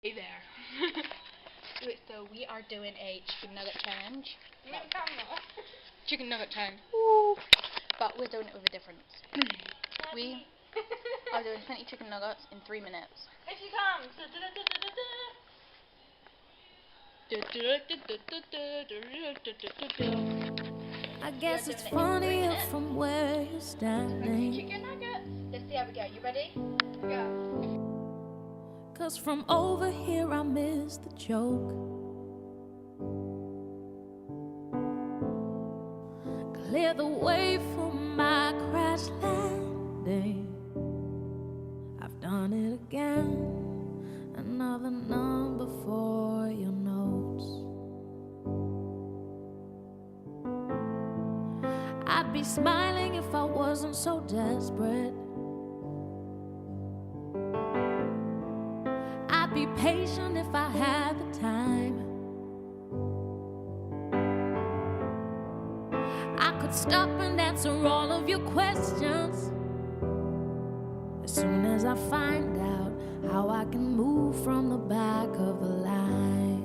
Hey there. So we are doing a chicken nugget challenge. Chicken nugget challenge. Woo. But we're doing it with a difference. We are doing 20 chicken nuggets in 3 minutes. Here she comes. I guess it's funnier from where you're standing. Chicken nugget. Let's see how we go. You ready? Yeah. 'Cause from over here I miss the joke. Clear the way for my crash landing. I've done it again. Another number for your notes. I'd be smiling if I wasn't so desperate. I'd be patient if I had the time. I could stop and answer all of your questions as soon as I find out how I can move from the back of the line.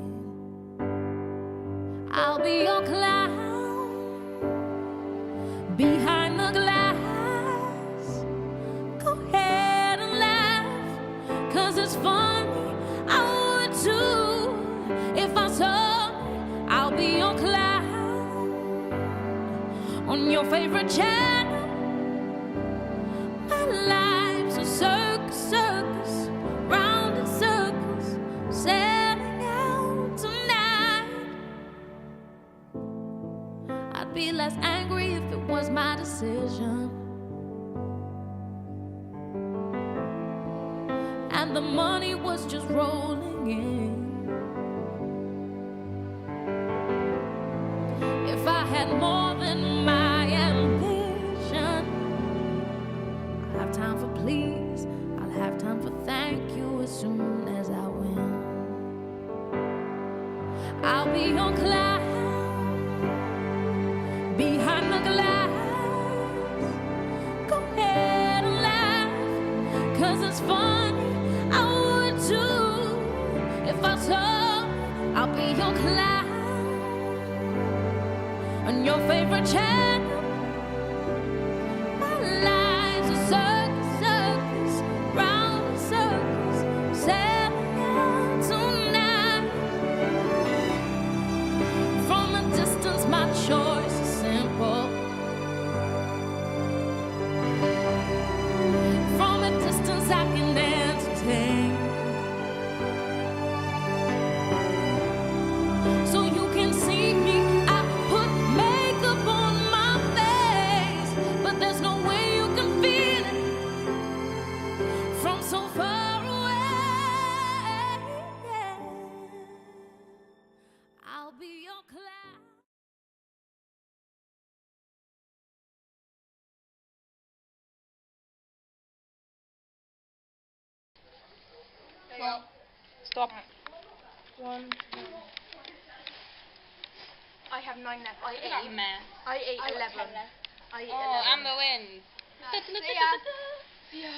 I'll be your clown behind the glass. Go ahead and laugh, 'cause it's funny. I would too if I saw me. I'll be your clown on your favorite channel. My life's a circus, circus, round in circles, setting out tonight. I'd be less angry if it was my decision, and the money was just rolling in. If I had more than my ambition, I'll have time for please, I'll have time for thank you as soon as I win. I'll be your clown behind the glass. Go ahead and laugh, 'cause it's funny. I would too if I saw. I'll be your clown on your favorite channel. My life's a circus, circus, round in circles, sailing out tonight. From a distance, my choice is simple. From a distance, I can entertain. So you can see me. I put makeup on my face, but there's no way you can feel it from so far away. I'll be your clown. Well, stop. 1. I have 9 left. I ate. Math. I ate I got 11. 10 left. I ate Oh, 11. Amber wins. See ya. See ya.